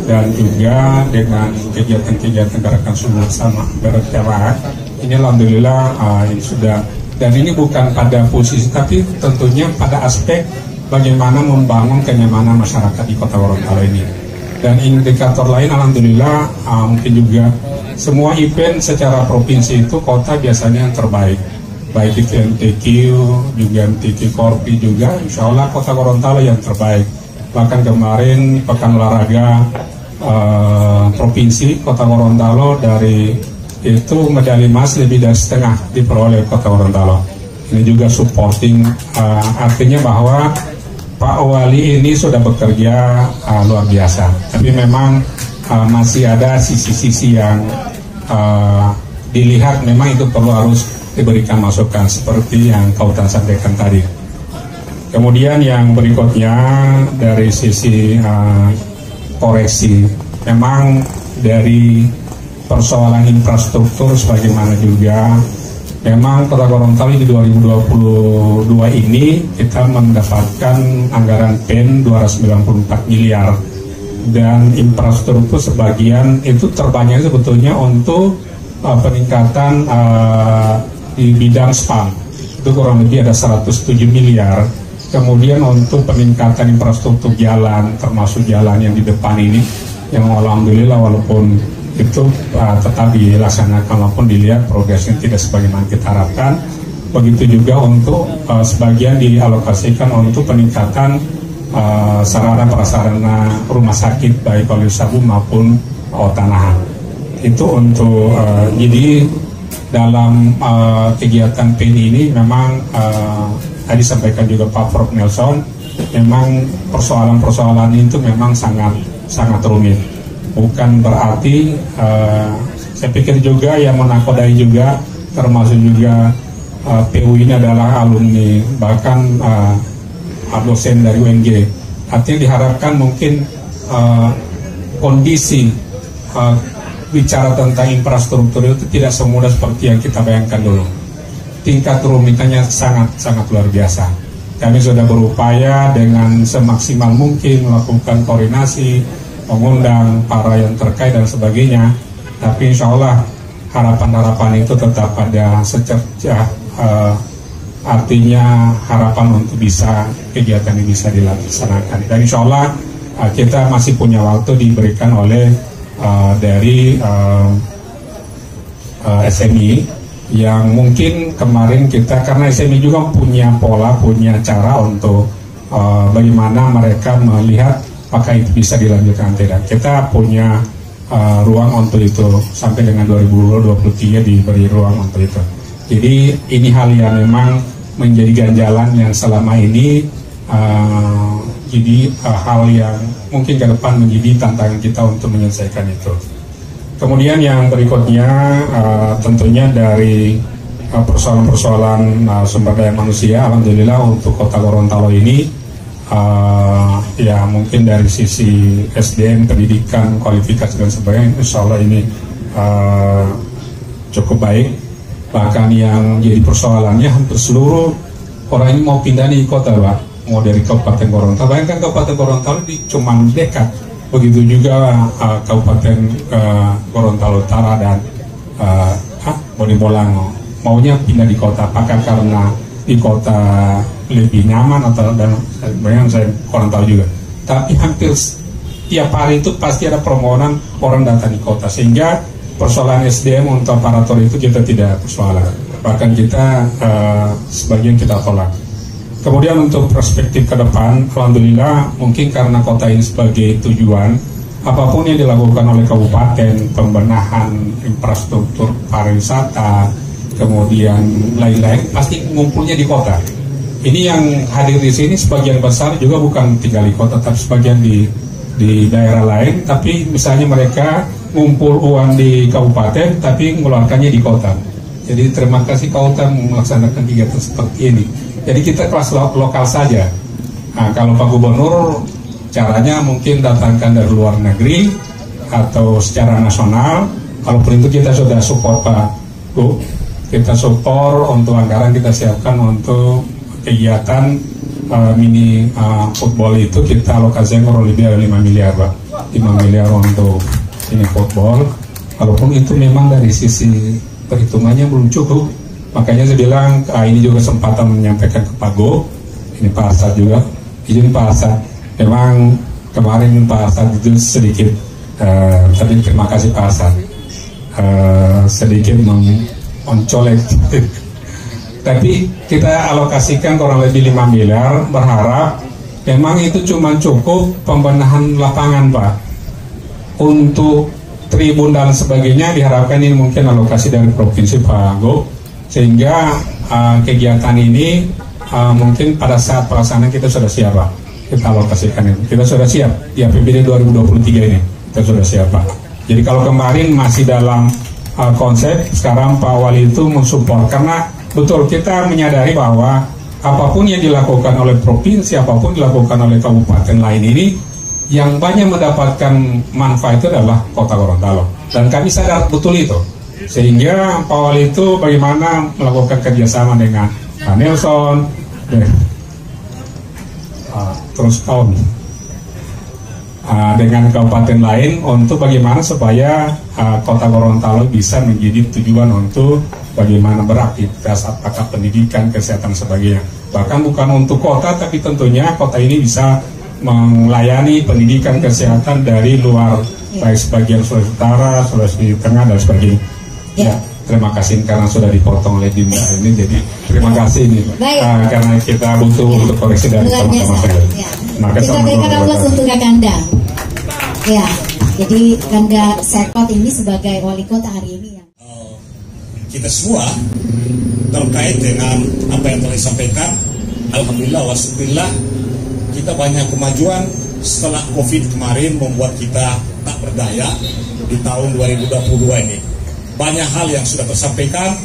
dan juga dengan kegiatan-kegiatan gerakan subuh sama berjamaah. Ini alhamdulillah ini sudah, dan ini bukan pada posisi tapi tentunya pada aspek bagaimana membangun kenyamanan masyarakat di Kota Gorontalo ini. Dan indikator lain alhamdulillah mungkin juga semua event secara provinsi itu kota biasanya yang terbaik, baik itu MTQ juga MTQ Korpi juga, insya Allah Kota Gorontalo yang terbaik. Bahkan kemarin pekan olahraga provinsi Kota Gorontalo dari itu medali emas lebih dari setengah diperoleh Kota Gorontalo. Ini juga supporting, artinya bahwa Pak Wali ini sudah bekerja luar biasa. Tapi memang masih ada sisi-sisi yang dilihat memang itu perlu harus diberikan masukan seperti yang kau sampaikan tadi. Kemudian yang berikutnya dari sisi koreksi, memang dari persoalan infrastruktur sebagaimana juga memang Kota Gorontalo di 2022 ini kita mendapatkan anggaran PEN 294 miliar, dan infrastruktur sebagian itu terbanyak sebetulnya untuk peningkatan di bidang SPAM itu kurang lebih ada 107 miliar. Kemudian untuk peningkatan infrastruktur jalan, termasuk jalan yang di depan ini, yang alhamdulillah walaupun itu tetap dilaksanakan walaupun dilihat progresnya tidak sebagaimana kita harapkan. Begitu juga untuk sebagian dialokasikan untuk peningkatan sarana prasarana rumah sakit baik oleh Sabu maupun Otanahan. Itu untuk jadi dalam kegiatan PNI ini memang tadi sampaikan juga Pak Prof Nelson, memang persoalan-persoalan itu memang sangat rumit. Bukan berarti saya pikir juga yang menakodai juga termasuk juga PU ini adalah alumni bahkan dosen dari UNJ. Artinya diharapkan mungkin kondisi bicara tentang infrastruktur itu tidak semudah seperti yang kita bayangkan dulu. Tingkat kerumitannya sangat luar biasa. Kami sudah berupaya dengan semaksimal mungkin melakukan koordinasi, mengundang para yang terkait dan sebagainya. Tapi insya Allah harapan-harapan itu tetap ada secercah, artinya harapan untuk bisa kegiatan ini bisa dilaksanakan. Dan insya Allah kita masih punya waktu diberikan oleh dari SMI yang mungkin kemarin kita, karena SMI juga punya pola, punya cara untuk bagaimana mereka melihat apakah itu bisa dilanjutkan tidak. Kita punya ruang untuk itu sampai dengan 2023 diberi ruang untuk itu. Jadi ini hal yang memang menjadi ganjalan yang selama ini jadi hal yang mungkin ke depan menjadi tantangan kita untuk menyelesaikan itu. Kemudian yang berikutnya tentunya dari persoalan-persoalan sumber daya manusia, alhamdulillah untuk Kota Gorontalo ini ya mungkin dari sisi SDM, pendidikan, kualifikasi dan sebagainya, insya Allah ini cukup baik. Bahkan yang jadi persoalannya hampir seluruh orang ini mau pindah di kota, Pak, mau dari Kabupaten Gorontalo. Bayangkan Kabupaten Gorontalo cuma dekat, begitu juga Kabupaten Gorontalo Utara dan Bonebolango maunya pindah di kota. Apakah karena di kota lebih nyaman atau dan sebenarnya saya kurang tahu juga. Tapi hampir tiap hari itu pasti ada permohonan orang datang di kota, sehingga persoalan SDM untuk aparatur itu kita tidak persoalan. Bahkan kita sebagian kita tolak. Kemudian untuk perspektif ke depan, alhamdulillah mungkin karena kota ini sebagai tujuan, apapun yang dilakukan oleh kabupaten, pembenahan infrastruktur pariwisata, kemudian lain-lain pasti ngumpulnya di kota. Ini yang hadir di sini sebagian besar juga bukan tinggal di kota, tapi sebagian di daerah lain. Tapi misalnya mereka ngumpul uang di kabupaten, tapi mengeluarkannya di kota. Jadi terima kasih kota melaksanakan kegiatan seperti ini. Jadi kita kelas lokal saja. Nah, kalau Pak Gubernur caranya mungkin datangkan dari luar negeri atau secara nasional. Kalaupun itu kita sudah support Pak Bu, kita support untuk anggaran kita siapkan untuk kegiatan mini football itu kita alokasikan kurang lebih ada 5 miliar, Pak. 5 miliar untuk ini football. Walaupun itu memang dari sisi perhitungannya belum cukup. Makanya saya bilang ini juga kesempatan menyampaikan ke Pak Go, ini Pak Asad juga, izin Pak Asad. Memang kemarin Pak Asad itu sedikit, tapi terima kasih Pak Asad, sedikit mencolek. Tapi kita alokasikan kurang lebih 5 miliar, berharap memang itu cuma cukup pembenahan lapangan, Pak. Untuk tribun dan sebagainya diharapkan ini mungkin alokasi dari provinsi Pak Go, sehingga kegiatan ini mungkin pada saat pelaksanaan kita sudah siap, Pak. Kita alokasikan ini, kita sudah siap di APBD 2023 ini, kita sudah siap, Pak. Jadi kalau kemarin masih dalam konsep, sekarang Pak Wali itu mensupport, karena betul kita menyadari bahwa apapun yang dilakukan oleh provinsi, apapun dilakukan oleh kabupaten lain ini, yang banyak mendapatkan manfaat itu adalah Kota Gorontalo, dan kami sadar betul itu. Sehingga Pak Wali itu bagaimana melakukan kerjasama dengan Pak Nelson, terus tahun dengan kabupaten lain untuk bagaimana supaya Kota Gorontalo bisa menjadi tujuan untuk bagaimana beraktivitas, apakah pendidikan, kesehatan, sebagainya. Bahkan bukan untuk kota, tapi tentunya kota ini bisa melayani pendidikan kesehatan dari luar baik sebagian Sulawesi Utara, Sulawesi Tengah dan sebagainya. Ya, terima kasih karena sudah dipotong oleh Dinda ini, jadi terima kasih ini karena kita butuh untuk koreksi dari sama-sama sekali. Kita berikan aplaus untuk Kakanda. Ya, jadi Kanda Sekot ini sebagai wali kota hari ini. Kita semua terkait dengan apa yang telah disampaikan, alhamdulillah wasyukurillah, kita banyak kemajuan setelah COVID kemarin membuat kita tak berdaya di tahun 2022 ini. Banyak hal yang sudah tersampaikan,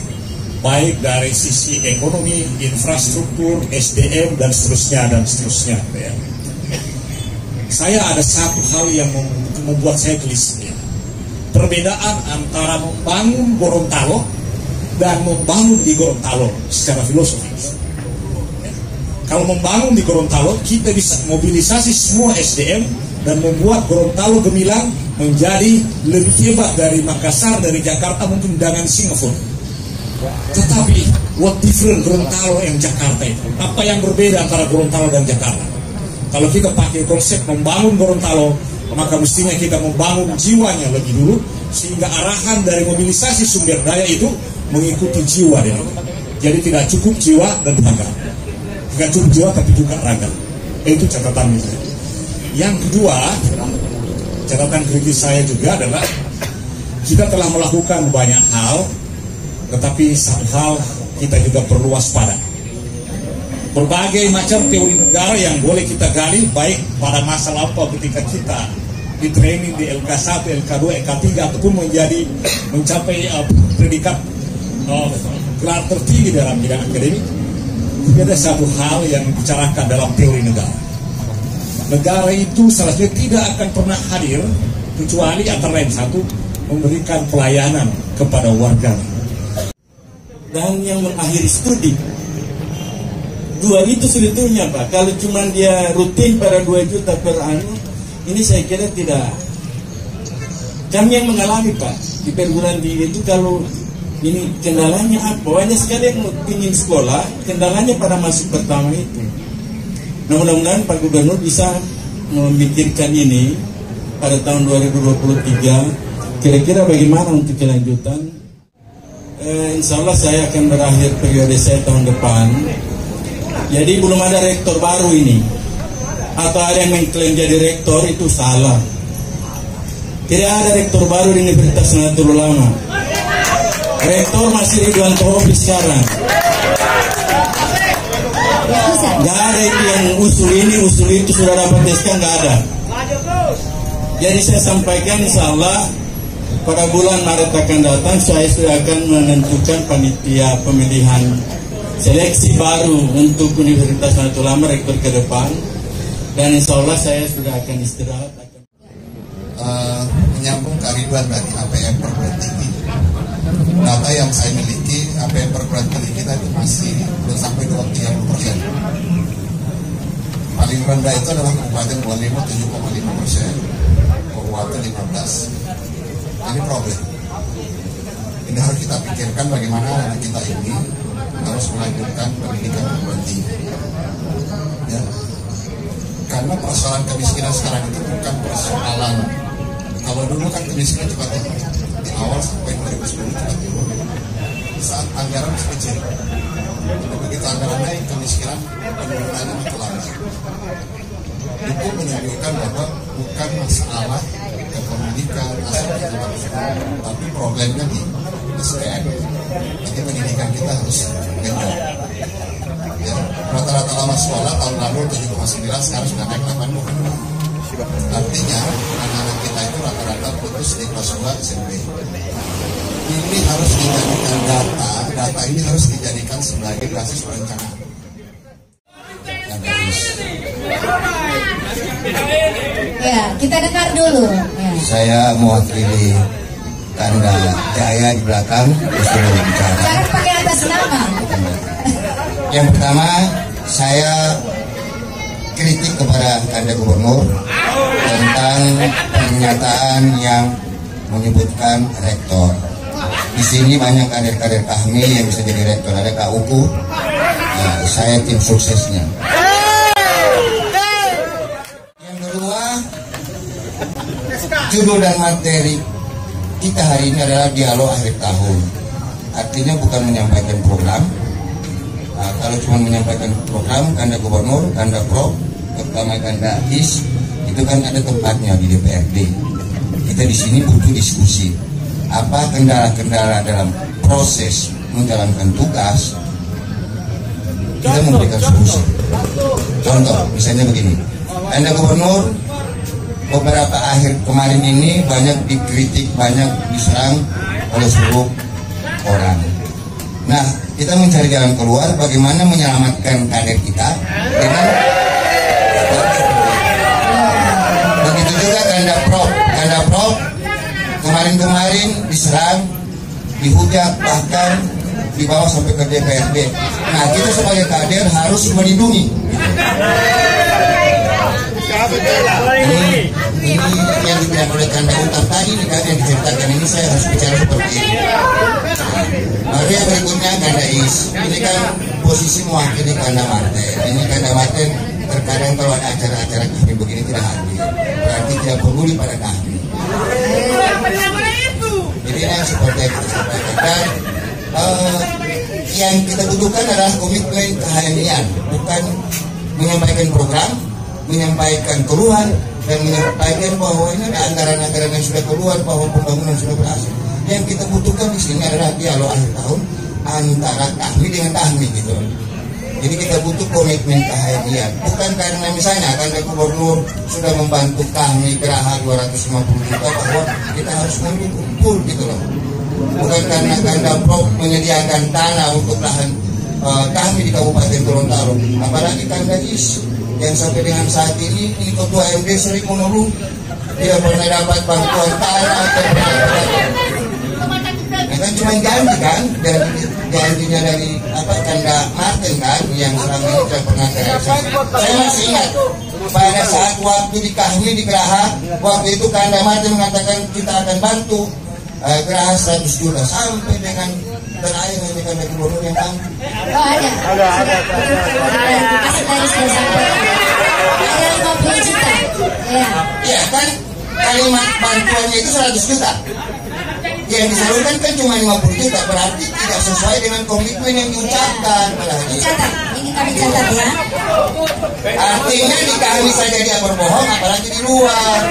baik dari sisi ekonomi, infrastruktur, SDM, dan seterusnya. Ya. Saya ada satu hal yang membuat saya gelisah. Ya. Perbedaan antara membangun Gorontalo dan membangun di Gorontalo secara filosofis. Ya. Kalau membangun di Gorontalo, kita bisa mobilisasi semua SDM dan membuat Gorontalo gemilang menjadi lebih hebat dari Makassar, dari Jakarta, mungkin dengan Singapura. Tetapi what different Gorontalo yang Jakarta itu? Apa yang berbeda antara Gorontalo dan Jakarta? Kalau kita pakai konsep membangun Gorontalo, maka mestinya kita membangun jiwanya lebih dulu, sehingga arahan dari mobilisasi sumber daya itu mengikuti jiwa dia. Jadi tidak cukup jiwa dan raga, tidak cukup jiwa tapi juga raga. Itu catatan saya. Yang kedua, catatan kritis saya juga adalah kita telah melakukan banyak hal, tetapi satu hal kita juga perlu waspada. Berbagai macam teori negara yang boleh kita gali, baik pada masa lampau ketika kita di training di LK1, LK2, LK3 ataupun mencapai predikat gelar tertinggi dalam bidang akademik. Tidak ada satu hal yang dibicarakan dalam teori negara. Negara itu salah satunya tidak akan pernah hadir kecuali antara lain satu, memberikan pelayanan kepada warga dan yang mengakhiri studi. Dua itu sebetulnya Pak, kalau cuma dia rutin pada 2 juta per anu, ini saya kira tidak. Kami yang mengalami Pak di perguruan tinggi itu, kalau ini kendalanya apa? Banyak sekali yang ingin sekolah, kendalanya pada masuk pertama itu. Nah, mudah-mudahan Pak Gubernur bisa memikirkan ini pada tahun 2023. Kira-kira bagaimana untuk kelanjutan? Insya Allah saya akan berakhir periode saya tahun depan. Jadi belum ada rektor baru ini. Atau ada yang mengklaim jadi rektor, itu salah. Tidak ada rektor baru di Universitas Nahdlatul Ulama. Rektor masih Ridwan Tohofik sekarang. Gak ada itu yang usul ini, usul itu sudah dapat SK, gak ada. Jadi saya sampaikan insya Allah pada bulan Maret akan datang saya sudah akan menentukan panitia pemilihan seleksi baru untuk Universitas Nahdlatul Ulama rektor ke depan, dan insya Allah saya sudah akan istirahat. Menyambung ke Ridwan tadi, APM perguruan tinggi. Data yang saya miliki, APM perguruan tinggi kita itu masih belum sampai 30%. Paling rendah itu adalah Kabupaten Buanlimo 7,5%, Kabupaten 15%. Ini problem. Ini harus kita pikirkan bagaimana kita ini harus melanjutkan pendidikan perguruan tinggi. Ya. Karena persoalan kemiskinan sekarang itu bukan persoalan. Kalau dulu kan kemiskinan cepat turun. Di awal sampai 2010 cepat turun. Saat anggaran masih kecil. Tapi begitu anggaran naik, kemiskinan penurunannya makin lambat. Itu menunjukkan bahwa bukan masalah kepemilikan tapi problemnya di SDM. Jadi pendidikan kita harus genjot. Ya, rata-rata lama sekolah tahun lalu 7,9, sekarang sudah naik 8,2. Artinya anak-anak kita itu rata-rata putus di kelas 2 SMP. Ini harus dijadikan data ini harus dijadikan sebagai basis perencanaan. Ya, kita dengar dulu. Ya. Saya mewakili Kanda Jaya di belakang, disuruh bicara. Jangan pakai atas nama. Yang pertama, saya kritik kepada Kanda Gubernur tentang pernyataan yang menyebutkan rektor. Di sini banyak kader-kader kami yang bisa jadi rektor, ada Kak Uku. Nah, saya tim suksesnya. Yang kedua, judul dan materi kita hari ini adalah dialog akhir tahun. Artinya bukan menyampaikan program. Nah, kalau cuma menyampaikan program, Kanda Gubernur, Kanda Prov, terutama Kanda IS, itu kan ada tempatnya di DPRD. Kita di sini butuh diskusi. Apa kendala-kendala dalam proses menjalankan tugas? Kita memberikan solusi. Contoh, misalnya begini, Kanda Gubernur beberapa akhir kemarin ini banyak dikritik, banyak diserang oleh seluruh orang. Nah, kita mencari jalan keluar bagaimana menyelamatkan kader kita dengan begitu juga Kanda Prov kemarin diserang, dihujat, bahkan dibawa sampai ke DPRD. Nah, kita sebagai kader harus melindungi. Ini yang dibilang oleh Kanda Utang tadi nih kan, yang diceritakan ini saya harus bicara seperti ini. Lalu yang berikutnya Kanda IS, ini kan posisi mewakili Kanda Marten. Ini Kanda Marten terkadang kalau ada acara-acara kami begini tidak hadir, berarti tidak peduli pada kami. Jadi ini yang seperti yang kita sampaikan. Dan yang kita butuhkan adalah komitmen kehanian, bukan menyampaikan program, menyampaikan keluhan, dan menyampaikan bahwa ini ada anggaran-anggaran yang sudah keluar, bahwa pembangunan sudah berhasil. Yang kita butuhkan di sini adalah dialog akhir tahun antara kami dengan kami gitu. Jadi kita butuh komitmen kehadiran, bukan karena misalnya Kanda Gubernur sudah membantu kami Geraha 250 juta bahwa kita harus mendukung full gitu loh. Bukan karena Kanda Prov menyediakan tanah untuk lahan kami di Kabupaten Gorontalo, apalagi Kanda IS yang sampai dengan saat ini Ketua MD sering mengeluh tidak pernah dapat bantuan tanah atau kan cuma janji kan, dan janjinya dari Kanda Marten kan yang selama ini tidak pernah terrealisasi. Saya masih ingat pada saat waktu di kami di Geraha, waktu itu Kanda Marten mengatakan kita akan bantu Geraha 100 juta sampai dengan terakhir hanya Kanda Gubernur yang bantu. Oh ada. Kasih tadi sudah sampai. Ada 50 juta. Iya kan, kalimat bantuannya itu 100 juta. Yang disalurkan kan cuma 50 juta, berarti tidak sesuai dengan komitmen yang diucapkan. Dicatat, ini kami catat ya. Artinya di kami saja dia berbohong, apalagi di luar.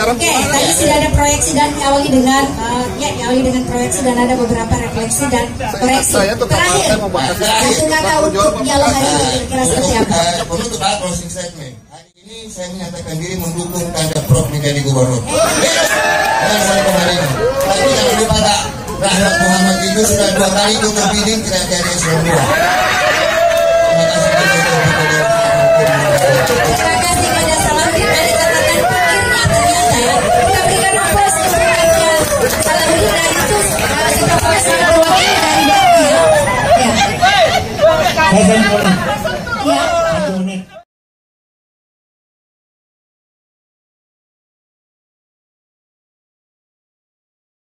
Oke, tadi sudah ada proyeksi dan diawali dengan proyeksi dan ada beberapa refleksi dan koreksi. Terakhir, satu kata untuk dialog hari ini kira-kira seperti apa? Penutup closing statement. Hari ini saya menyatakan diri mendukung Kanda Prov menjadi gubernur. Dan saya kemarin. Tapi jangan lupa Pak Rahmat Muhammad itu sudah 2 kali terpilih tidak jadi eselon 2. Terima kasih Terima kasih kepada Salahuddin. Ada catatan pikirnya ternyata ya. Kita berikan aplaus kepada Salahuddin dan itu kita proses dari ya. Ya.